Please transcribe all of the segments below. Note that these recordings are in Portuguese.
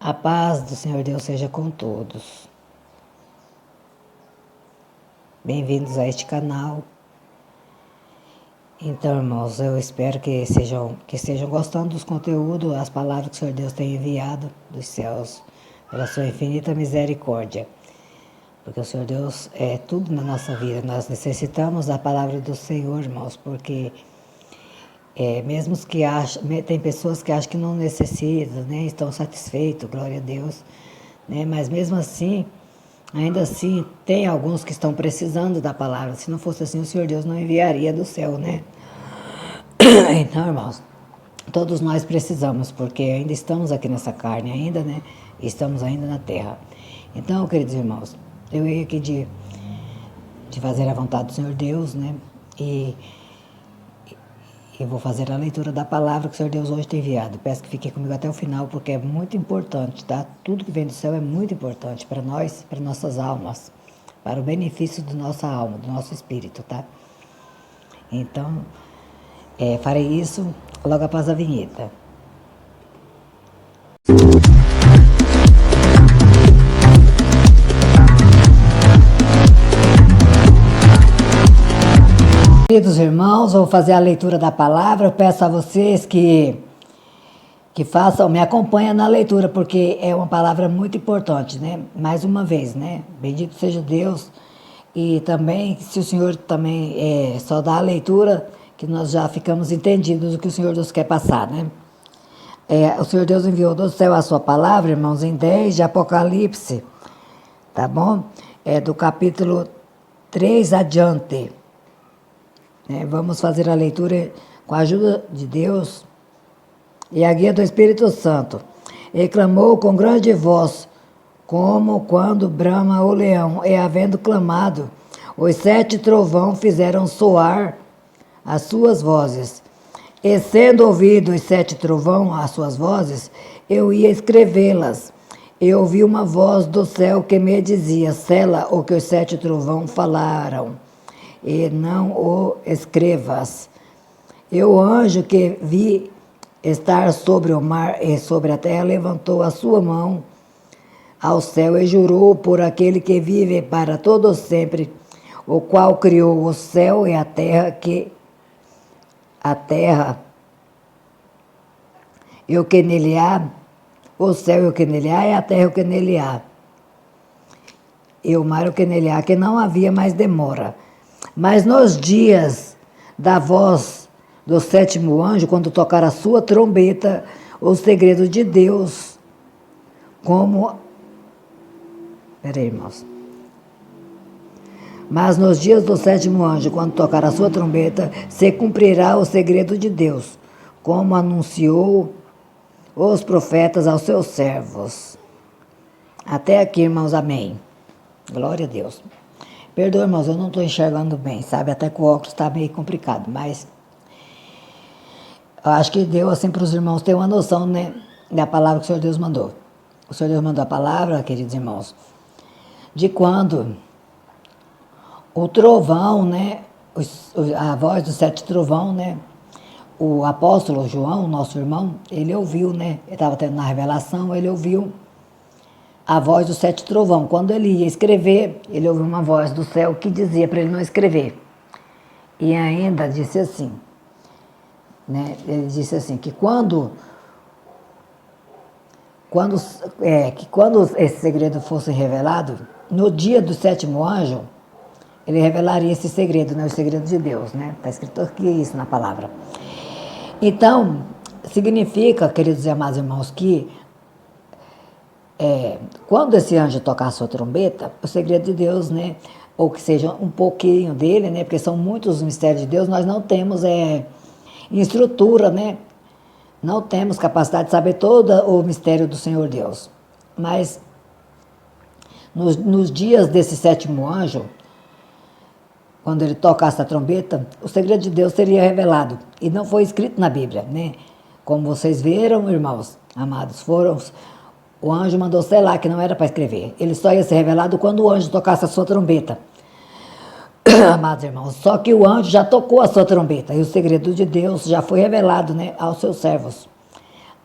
A paz do Senhor Deus seja com todos. Bem-vindos a este canal. Então, irmãos, eu espero que estejam gostando dos conteúdos, as palavras que o Senhor Deus tem enviado dos céus, pela sua infinita misericórdia. Porque o Senhor Deus é tudo na nossa vida. Nós necessitamos da palavra do Senhor, irmãos, porque mesmo que tem pessoas que acham que não necessitam, né, estão satisfeitos, glória a Deus, né, mas mesmo assim, ainda assim, tem alguns que estão precisando da palavra. Se não fosse assim, o Senhor Deus não enviaria do céu, né? Então, irmãos, todos nós precisamos, porque ainda estamos aqui nessa carne, ainda, né? Estamos ainda na terra. Então, queridos irmãos, eu ia aqui de fazer a vontade do Senhor Deus, né? E eu vou fazer a leitura da palavra que o Senhor Deus hoje tem enviado. Peço que fique comigo até o final, porque é muito importante, tá? Tudo que vem do céu é muito importante para nós, para nossas almas, para o benefício da nossa alma, do nosso espírito, tá? Então, farei isso logo após a vinheta. Queridos irmãos, vou fazer a leitura da palavra. Eu peço a vocês que façam, me acompanhem na leitura, porque é uma palavra muito importante, né? Mais uma vez, né? Bendito seja Deus. E também, se o Senhor também só dá a leitura, que nós já ficamos entendidos do que o Senhor Deus quer passar, né? O Senhor Deus enviou do céu a sua palavra, irmãos, em 10 de Apocalipse, tá bom? Do capítulo 3 adiante. Vamos fazer a leitura com a ajuda de Deus e a guia do Espírito Santo. E clamou com grande voz, como quando brama o leão, e havendo clamado, os 7 trovões fizeram soar as suas vozes. E sendo ouvidos os 7 trovões, as suas vozes, eu ia escrevê-las. E ouvi uma voz do céu que me dizia, sela o que os 7 trovões falaram, e não o escrevas. E o anjo que vi estar sobre o mar e sobre a terra levantou a sua mão ao céu e jurou por aquele que vive para todo sempre, o qual criou o céu e a terra e o que nele há, o céu e o que nele há, e a terra e o que nele há, e o mar e o que nele há, que não havia mais demora. Mas nos dias da voz do 7º anjo, quando tocar a sua trombeta, o segredo de Deus, Peraí, irmãos. Mas nos dias do 7º anjo, quando tocar a sua trombeta, se cumprirá o segredo de Deus, como anunciou os profetas aos seus servos. Até aqui, irmãos, amém. Glória a Deus. Perdoa, irmãos, eu não estou enxergando bem, sabe? Até que o óculos está meio complicado, mas eu acho que deu assim para os irmãos terem uma noção, né, da palavra que o Senhor Deus mandou. O Senhor Deus mandou a palavra, queridos irmãos, de quando o trovão, né, a voz dos 7 trovão, né, o apóstolo João, nosso irmão, ele ouviu, né, ele estava tendo na revelação, ele ouviu a voz dos 7 trovão. Quando ele ia escrever, ele ouviu uma voz do céu que dizia para ele não escrever. E ainda disse assim, né? Ele disse assim, que quando esse segredo fosse revelado, no dia do 7º anjo, ele revelaria esse segredo, né? O segredo de Deus, né? Está escrito aqui isso na palavra. Então, significa, queridos e amados irmãos, que quando esse anjo tocar a sua trombeta, o segredo de Deus, né, ou que seja um pouquinho dele, né, porque são muitos os mistérios de Deus, nós não temos estrutura, né, não temos capacidade de saber todo o mistério do Senhor Deus. Mas nos dias desse 7º anjo, quando ele tocasse a trombeta, o segredo de Deus seria revelado. E não foi escrito na Bíblia, né? Como vocês viram, irmãos amados, o anjo mandou selar, que não era para escrever. Ele só ia ser revelado quando o anjo tocasse a sua trombeta. Amados irmãos, só que o anjo já tocou a sua trombeta e o segredo de Deus já foi revelado, né, aos seus servos.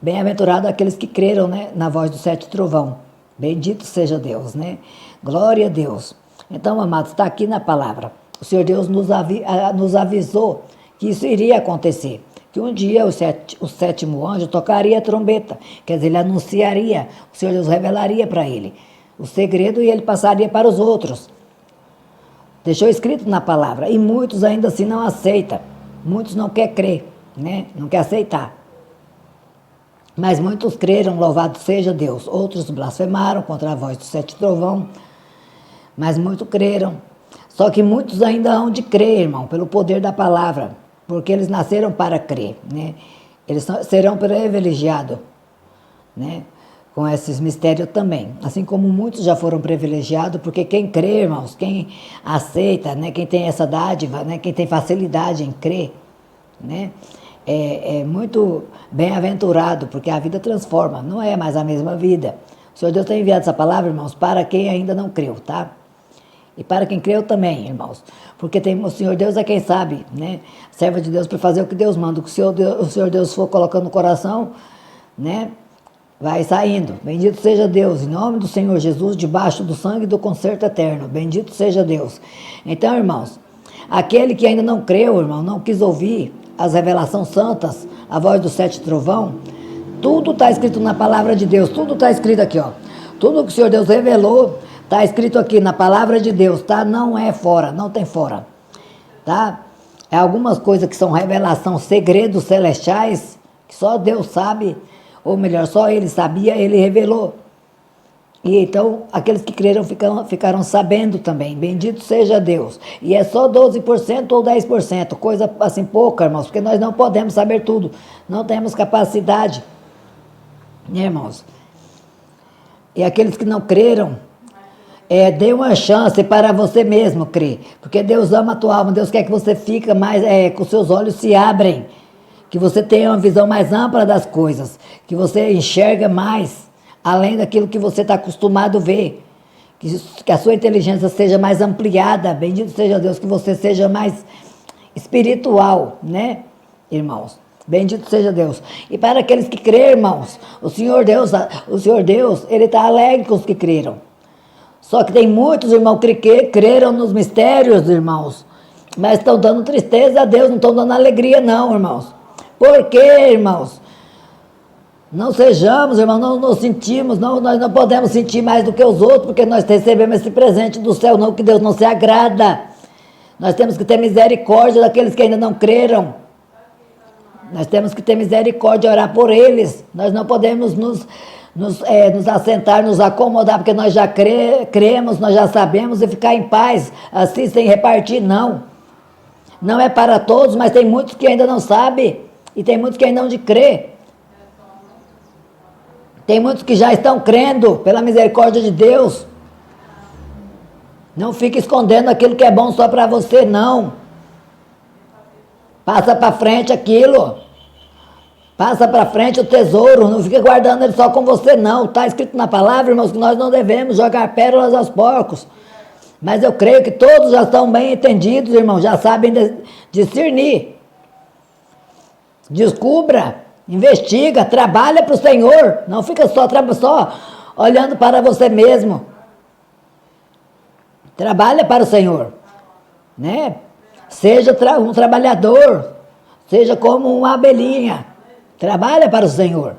Bem-aventurado aqueles que creram, né, na voz do sete trovão. Bendito seja Deus, né? Glória a Deus. Então, amados, está aqui na palavra. O Senhor Deus nos avisou que isso iria acontecer. Que um dia o sétimo anjo tocaria a trombeta. Quer dizer, ele anunciaria, o Senhor Deus revelaria para ele o segredo e ele passaria para os outros. Deixou escrito na palavra. E muitos ainda assim não aceitam. Muitos não querem crer, né? Não querem aceitar. Mas muitos creram, louvado seja Deus. Outros blasfemaram contra a voz do sete trovão. Mas muitos creram. Só que muitos ainda hão de crer, irmão, pelo poder da palavra. Porque eles nasceram para crer, né? Eles serão privilegiados, né? Com esses mistérios também. Assim como muitos já foram privilegiados, porque quem crê, irmãos, quem aceita, né? Quem tem essa dádiva, né? Quem tem facilidade em crer, né? É muito bem-aventurado, porque a vida transforma, não é mais a mesma vida. O Senhor Deus tem enviado essa palavra, irmãos, para quem ainda não creu, tá? E para quem creu também, irmãos. Porque o Senhor Deus é quem sabe, né? Serva de Deus para fazer o que Deus manda. O que o Senhor Deus for colocando no coração, né? Vai saindo. Bendito seja Deus. Em nome do Senhor Jesus, debaixo do sangue do concerto eterno. Bendito seja Deus. Então, irmãos, aquele que ainda não creu, irmão, não quis ouvir as revelações santas, a voz do sete trovão, tudo está escrito na palavra de Deus. Tudo está escrito aqui, ó. Tudo que o Senhor Deus revelou está escrito aqui na palavra de Deus, tá? Não é fora, não tem fora, tá? É algumas coisas que são revelação, segredos celestiais, que só Deus sabe, ou melhor, só Ele sabia, Ele revelou. E então, aqueles que creram ficaram sabendo também. Bendito seja Deus. E é só 12% ou 10%, coisa assim pouca, irmãos, porque nós não podemos saber tudo, não temos capacidade, né, irmãos? E aqueles que não creram, dê uma chance para você mesmo crer, porque Deus ama a tua alma, Deus quer que você fique mais, que os seus olhos se abrem, que você tenha uma visão mais ampla das coisas, que você enxerga mais, além daquilo que você está acostumado a ver, que a sua inteligência seja mais ampliada, bendito seja Deus, que você seja mais espiritual, né, irmãos? Bendito seja Deus. E para aqueles que creem, irmãos, o Senhor Deus, Ele está alegre com os que creram. Só que tem muitos, irmãos, que creram nos mistérios, irmãos, mas estão dando tristeza a Deus, não estão dando alegria, não, irmãos. Por quê, irmãos? Não sejamos, irmãos, não nos sentimos, nós não podemos sentir mais do que os outros, porque nós recebemos esse presente do céu, não, que Deus não se agrada. Nós temos que ter misericórdia daqueles que ainda não creram. Nós temos que ter misericórdia e orar por eles. Nós não podemos nos assentar, nos acomodar, porque nós já cremos, nós já sabemos, e ficar em paz, assim, sem repartir, não. Não é para todos, mas tem muitos que ainda não sabem, e tem muitos que ainda não de crer. Tem muitos que já estão crendo, pela misericórdia de Deus. Não fique escondendo aquilo que é bom só para você, não. Passa para frente aquilo. Passa para frente o tesouro, não fica guardando ele só com você, não. Está escrito na palavra, irmãos, que nós não devemos jogar pérolas aos porcos. Mas eu creio que todos já estão bem entendidos, irmãos, já sabem discernir. Descubra, investiga, trabalha para o Senhor. Não fica só olhando para você mesmo. Trabalha para o Senhor, né? Seja um trabalhador, seja como uma abelhinha. Trabalha para o Senhor,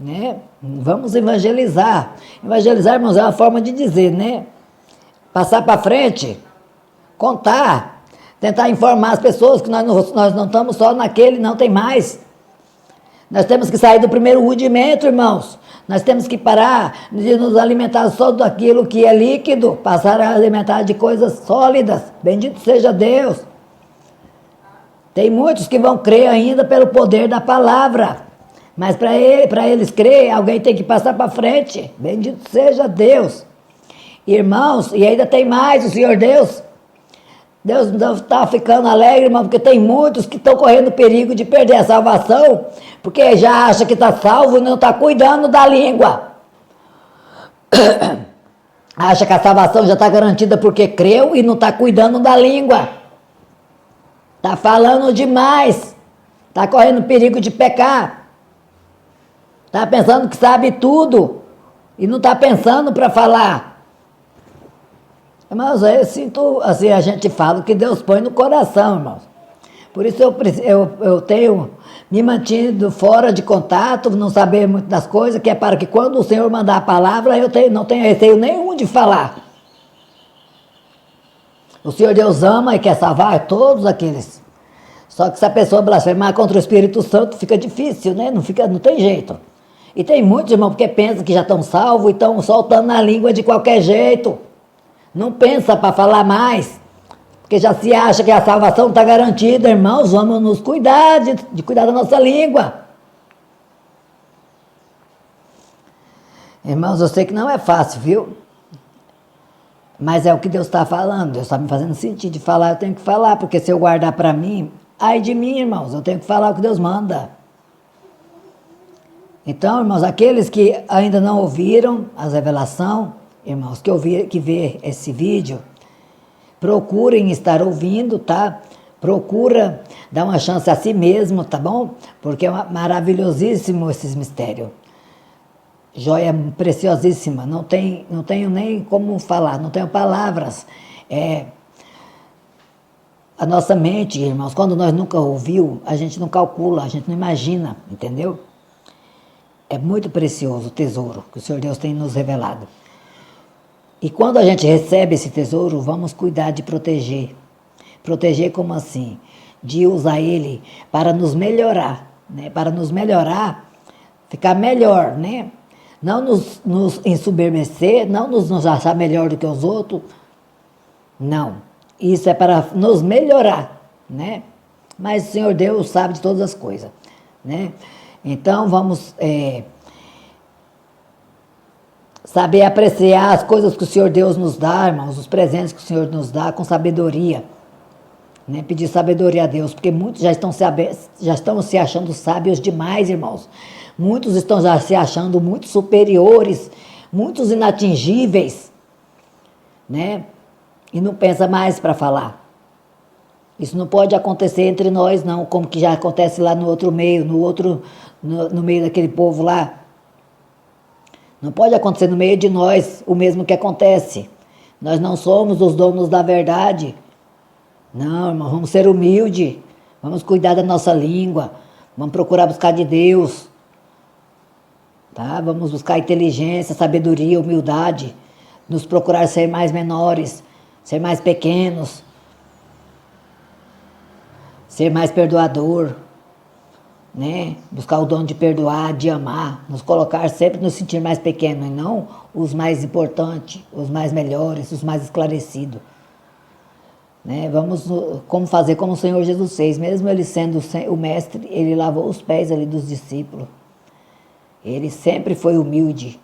né? Vamos evangelizar. Evangelizar, irmãos, é uma forma de dizer, né? Passar para frente, contar, tentar informar as pessoas que nós não estamos só naquele, não tem mais. Nós temos que sair do primeiro rudimento, irmãos. Nós temos que parar de nos alimentar só daquilo que é líquido, passar a alimentar de coisas sólidas. Bendito seja Deus. Tem muitos que vão crer ainda pelo poder da palavra. Mas para eles crer, alguém tem que passar para frente. Bendito seja Deus. Irmãos, e ainda tem mais, o Senhor Deus. Deus não está ficando alegre, irmão, porque tem muitos que estão correndo perigo de perder a salvação, porque já acha que está salvo e não está cuidando da língua. Acha que a salvação já está garantida porque creu e não está cuidando da língua. Está falando demais. Está correndo perigo de pecar. Está pensando que sabe tudo e não está pensando para falar. Irmãos, eu sinto, assim, a gente fala o que Deus põe no coração, irmãos. Por isso eu tenho me mantido fora de contato, não saber muito das coisas, que é para que quando o Senhor mandar a palavra, não tenho receio nenhum de falar. O Senhor Deus ama e quer salvar todos aqueles. Só que se a pessoa blasfemar contra o Espírito Santo, fica difícil, né? Não tem jeito. E tem muitos, irmãos, porque pensam que já estão salvos e estão soltando na língua de qualquer jeito. Não pensa para falar mais. Porque já se acha que a salvação está garantida, irmãos. Vamos nos cuidar de cuidar da nossa língua. Irmãos, eu sei que não é fácil, viu? Mas é o que Deus está falando. Deus está me fazendo sentir de falar, eu tenho que falar. Porque se eu guardar para mim, ai de mim, irmãos, eu tenho que falar o que Deus manda. Então, irmãos, aqueles que ainda não ouviram as revelações, irmãos, que vê esse vídeo, procurem estar ouvindo, tá? Procura dar uma chance a si mesmo, tá bom? Porque é maravilhosíssimo esses mistérios. Joia preciosíssima, não tenho nem como falar, não tenho palavras. A nossa mente, irmãos, quando nós nunca ouviu, a gente não calcula, a gente não imagina, entendeu? É muito precioso o tesouro que o Senhor Deus tem nos revelado. E quando a gente recebe esse tesouro, vamos cuidar de proteger. Proteger como assim? De usar ele para nos melhorar, né? Para nos melhorar, ficar melhor, né? Não nos ensoberbecer, não nos achar melhor do que os outros. Não. Isso é para nos melhorar, né? Mas o Senhor Deus sabe de todas as coisas, né? Então vamos saber apreciar as coisas que o Senhor Deus nos dá, irmãos, os presentes que o Senhor nos dá com sabedoria. Né? Pedir sabedoria a Deus, porque muitos já estão se achando sábios demais, irmãos. Muitos estão já se achando muito superiores, muitos inatingíveis, né? E não pensa mais para falar. Isso não pode acontecer entre nós, não, como que já acontece lá no outro meio, no meio daquele povo lá. Não pode acontecer no meio de nós o mesmo que acontece. Nós não somos os donos da verdade. Não, irmão, vamos ser humildes. Vamos cuidar da nossa língua. Vamos procurar buscar de Deus. Tá? Vamos buscar inteligência, sabedoria, humildade. Nos procurar ser mais menores, ser mais pequenos. Ser mais perdoador. Né? Buscar o dom de perdoar, de amar, nos colocar sempre nos sentir mais pequenos e não os mais importantes, os mais melhores, os mais esclarecidos. Né? Vamos fazer como o Senhor Jesus fez, mesmo ele sendo o mestre, ele lavou os pés ali dos discípulos. Ele sempre foi humilde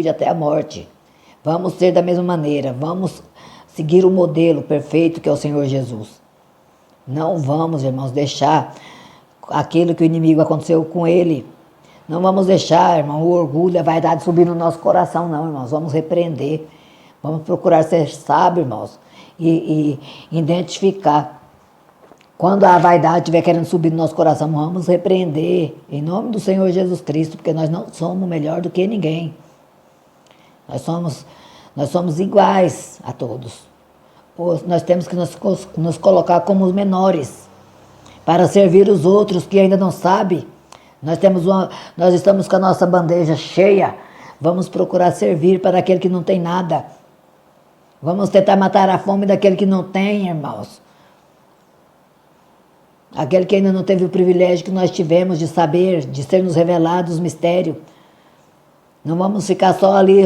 até a morte. Vamos ser da mesma maneira, vamos seguir o modelo perfeito que é o Senhor Jesus. Não vamos, irmãos, deixar aquilo que o inimigo aconteceu com ele. Não vamos deixar, irmão, o orgulho, a vaidade subir no nosso coração, não, irmãos. Vamos repreender. Vamos procurar ser sábios, irmãos. E identificar. Quando a vaidade estiver querendo subir no nosso coração, vamos repreender. Em nome do Senhor Jesus Cristo, porque nós não somos melhor do que ninguém. Nós somos iguais a todos. Nós temos que nos colocar como os menores, para servir os outros que ainda não sabem. Nós estamos com a nossa bandeja cheia. Vamos procurar servir para aquele que não tem nada. Vamos tentar matar a fome daquele que não tem, irmãos. Aquele que ainda não teve o privilégio que nós tivemos de saber, de ser nos revelados os mistérios. Não vamos ficar só ali.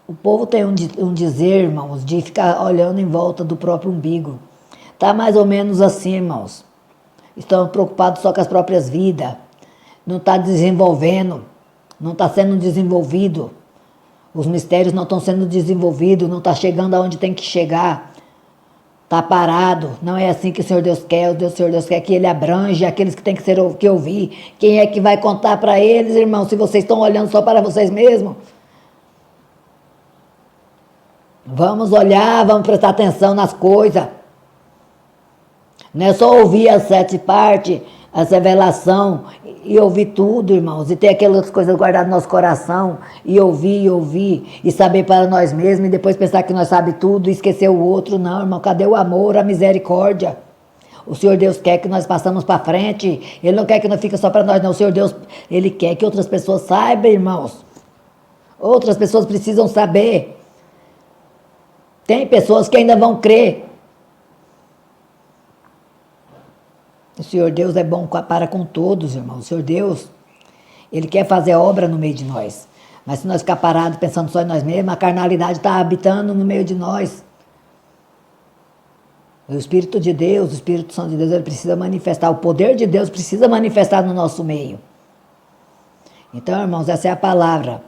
O povo tem um dizer, irmãos, de ficar olhando em volta do próprio umbigo. Está mais ou menos assim, irmãos. Estão preocupados só com as próprias vidas. Não está desenvolvendo. Não está sendo desenvolvido. Os mistérios não estão sendo desenvolvidos. Não está chegando aonde tem que chegar. Está parado. Não é assim que o Senhor Deus quer. O Senhor Deus quer que Ele abrange aqueles que tem que ouvir. Quem é que vai contar para eles, irmãos, se vocês estão olhando só para vocês mesmos? Vamos olhar, vamos prestar atenção nas coisas. Não é só ouvir as 7 partes, as revelação, e ouvir tudo, irmãos, e ter aquelas coisas guardadas no nosso coração, e ouvir, e saber para nós mesmos, e depois pensar que nós sabemos tudo, e esquecer o outro. Não, irmão, cadê o amor, a misericórdia? O Senhor Deus quer que nós passamos para frente, Ele não quer que nós fique só para nós, não. O Senhor Deus, Ele quer que outras pessoas saibam, irmãos. Outras pessoas precisam saber. Tem pessoas que ainda vão crer. O Senhor Deus é bom para com todos, irmãos. O Senhor Deus, Ele quer fazer obra no meio de nós. Mas se nós ficar parados pensando só em nós mesmos, a carnalidade está habitando no meio de nós. O Espírito de Deus, o Espírito Santo de Deus, ele precisa manifestar. O poder de Deus precisa manifestar no nosso meio. Então, irmãos, essa é a palavra.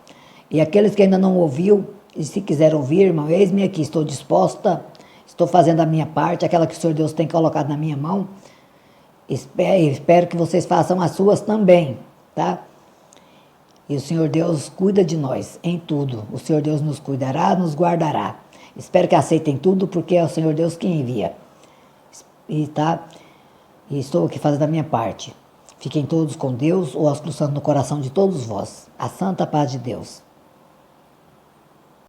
E aqueles que ainda não ouviu, e se quiser ouvir, irmão, eis-me aqui, estou disposta, estou fazendo a minha parte, aquela que o Senhor Deus tem colocado na minha mão. Espero que vocês façam as suas também, tá? E o Senhor Deus cuida de nós em tudo. O Senhor Deus nos cuidará, nos guardará. Espero que aceitem tudo, porque é o Senhor Deus que envia. E estou aqui fazendo a minha parte. Fiquem todos com Deus, o Espírito Santo no coração de todos vós. A santa paz de Deus.